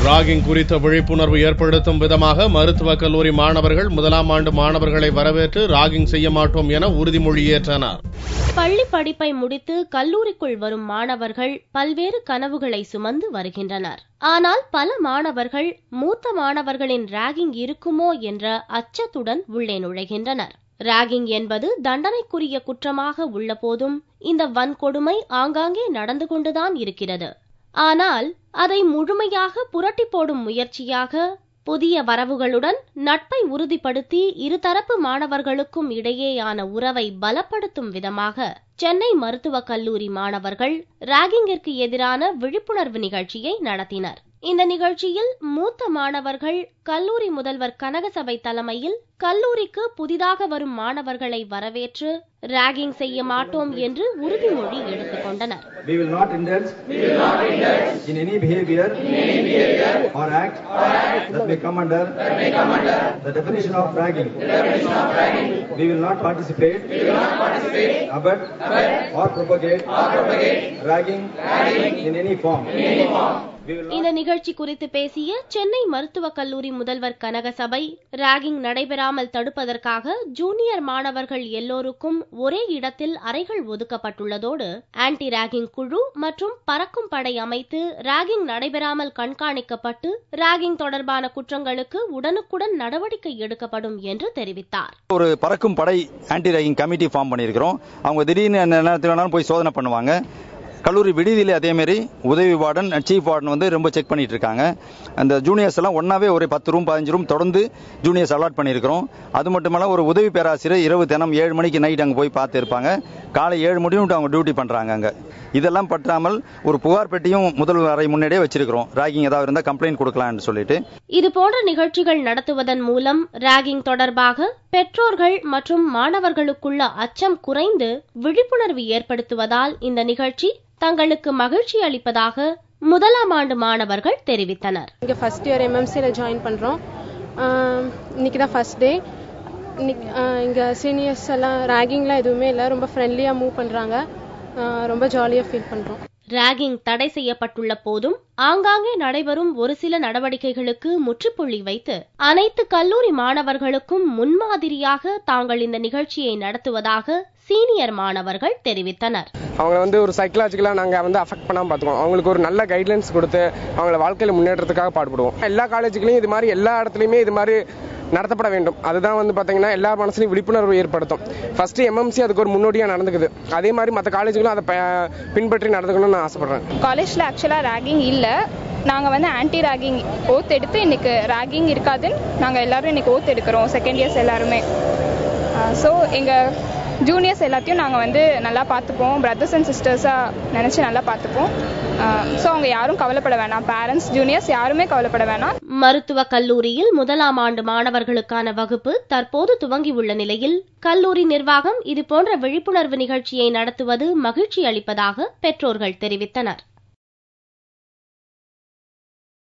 Ragging குறித்த விழிப்புணர்வு ஏற்படுத்தும் விதமாக மருத்துவக் கல்லூரி மாணவர்கள் முதலாம் ஆண்டு மாணவர்களை வரவேற்று ராகிங் செய்ய மாட்டோம் என உறுதிமொழி ஏற்றனர். பள்ளி படிப்பை முடித்து கல்லூரிக்குள் வரும் மாணவர்கள் பல்வேறு கனவுகளை சுமந்து வருகின்றனர். ஆனால் பல மாணவர்கள் மூத்த மாணவர்களின் ராகிங் இருக்குமோ என்ற அச்சத்துடன் உள்ளே நுழைகின்றனர். ராகிங் என்பது தண்டனைக்குரிய குற்றமாக உள்ள போதும் இந்த வன்கொடுமை ஆங்காங்கே நடந்து கொண்டுதான் இருக்கிறது. ஆனால் அதை முழுமையாக புரட்டி போடும் முயற்சியாக புதிய வரவுகளுடன் நட்பை உறுதிப்படுத்தி இருதரப்பு மாணவர்களுக்கும் இடையேயான உறவை பலப்படுத்தும் விதமாக சென்னை மருத்துவக் கல்லூரி மாணவர்கள் ராகிங்கிற்கு எதிரான விழிப்புணர்வு நிகழ்ச்சியை நடத்தினர். இந்த நிகழ்ச்சியில் மூத்த மாணவர்கள் கல்லூரி முதல்வர் கனகசபை தலைமையில் கல்லூரிக்கு புதிதாக வரும் மாணவர்களை வரவேற்று ராகிங் செய்ய மாட்டோம் என்று உறுதிமொழி எடுத்துக் கொண்டனர். We will not indulge in any behavior or act that may come under the definition of ragging. We will not participate, abet or propagate ragging in any form. இந்த நிகழ்ச்சி குறித்து பேசிய சென்னை மருத்துவக் கல்லூரி முதல்வர் கனகசபை, ராகிங் நடைபெறாமல் தடுப்பதற்காக ஜூனியர் மாணவர்கள் எல்லோருக்கும் ஒரே இடத்தில் அறைகள் ஒதுக்கப்பட்டுள்ளதோடு ஆன்டி ராகிங் குழு மற்றும் பறக்கும் படை அமைத்து ராகிங் நடைபெறாமல் கண்காணிக்கப்பட்டு ராகிங் தொடர்பான குற்றங்களுக்கு உடனுக்குடன் நடவடிக்கை எடுக்கப்படும் என்று தெரிவித்தார். ஒரு பறக்கும் படை ஆன்டி ராகிங் கமிட்டி ஃபார்ம் பண்ணியிருக்கிறோம். அவங்க திடீர்னு நேரத்தில் வேணாலும் போய் சோதனை பண்ணுவாங்க. கல்லூரி விடுதியிலே அதேமாரி உதவி வார்டன் சீஃப் வார்டன் ரொம்ப செக் பண்ணிட்டு இருக்காங்க. அந்த ஜூனியர்ஸ் எல்லாம் ஒன்னாவே ஒரு 10 ரூம் 15 ரூம் தொடர்ந்து ஜூனியர்ஸ் அலாட் பண்ணியிருக்கிறோம். அது மட்டுமல்ல ஒரு உதவி பேராசிரியர் இரவு தினம் 7 மணிக்கு நைட் அங்கே போய் பார்த்து இருப்பாங்க. காலை 7 மணி அவங்க டியூட்டி பண்றாங்க. அங்கே இதெல்லாம் பற்றாமல் ஒரு புகார் பெட்டியும் முதல் அறை முன்னாடியே வச்சிருக்கிறோம். ராகிங் ஏதாவது இருந்தால் கம்ப்ளைண்ட் கொடுக்கலாம்னு சொல்லிட்டு. இது போன்ற நிகழ்ச்சிகள் நடத்துவதன் மூலம் ராகிங் தொடர்பாக பெற்றோர்கள் மற்றும் மாணவர்களுக்குள்ள அச்சம் குறைந்து விழிப்புணர்வு ஏற்படுத்துவதால் இந்த நிகழ்ச்சி தங்களுக்கு மகிழ்ச்சி அளிப்பதாக முதலாம் ஆண்டு மாணவர்கள் தெரிவித்தனர். இங்க ஃபர்ஸ்ட் இயர் எம்எம்சில ஜாயின் பண்றோம். இன்னைக்கு தான் ஃபர்ஸ்ட் டே. இங்க சீனியர்ஸ் எல்லாம் ராகிங்லாம் எதுவுமே இல்லை, ரொம்ப ஃப்ரெண்ட்லியா மூவ் பண்றாங்க. ரொம்ப ஜாலியா ஃபீல் பண்றோம். ராகிங் தடை செய்யப்பட்டுள்ள போதும் ஆங்காங்கே நடைபெறும் ஒரு சில நடவடிக்கைகளுக்கு முற்றுப்புள்ளி வைத்து அனைத்து கல்லூரி மாணவர்களுக்கும் முன்மாதிரியாக தாங்கள் இந்த நிகழ்ச்சியை நடத்துவதாக சீனியர் மாணவர்கள் தெரிவித்தனர். அவங்க ஒரு சைக்கலாஜிக்கலா நாங்க அஃபெக்ட் பண்ணாம பாத்துக்கோம். அவங்களுக்கு ஒரு நல்ல கைட்லைன்ஸ் கொடுத்து அவங்கள வாழ்க்கையில முன்னேற்றத்துக்காக பாடுபடுவோம். எல்லா காலேஜுகளையும் இது மாதிரி எல்லா இடத்துலயுமே இது மாதிரி நடத்தப்பட வேண்டும். அதுதான் பாத்தீங்கன்னா எல்லா மனசுலையும் விழிப்புணர்வு ஏற்படுத்தும். ஃபர்ஸ்ட் எம்எம்சி அதுக்கு ஒரு முன்னோடியா நடந்துக்குது. அதே மாதிரி மற்ற காலேஜுகளும் அதை பின்பற்றி நடந்துக்கணும்னு நான் ஆசைப்படுறேன். காலேஜ்ல ஆக்சுவலா ராகிங் இல்ல. நாங்க ஆன்டி ராகிங் ஓத் எடுத்து இன்னைக்கு ராகிங் இருக்காதுன்னு நாங்க எல்லாரும் இன்னைக்கு ஓத் எடுக்கிறோம். செகண்ட் இயர்ஸ் எல்லாருமே. ஸோ எங்க ஜூனியர்ஸ் எல்லாத்தையும் நாங்கள் நல்லா பார்த்துப்போம். பிரதர்ஸ் அண்ட் சிஸ்டர்ஸாக நினச்சி நல்லா பார்த்துப்போம். ஸோ அவங்க யாரும் கவலைப்பட வேணாம். பேரண்ட்ஸ் ஜூனியர்ஸ் யாருமே கவலைப்பட வேணாம். மருத்துவக் கல்லூரியில் முதலாம் ஆண்டு மாணவர்களுக்கான வகுப்பு தற்போது துவங்கியுள்ள நிலையில் கல்லூரி நிர்வாகம் இதுபோன்ற விழிப்புணர்வு நிகழ்ச்சியை நடத்துவது மகிழ்ச்சி அளிப்பதாக பெற்றோர்கள் தெரிவித்தனர்.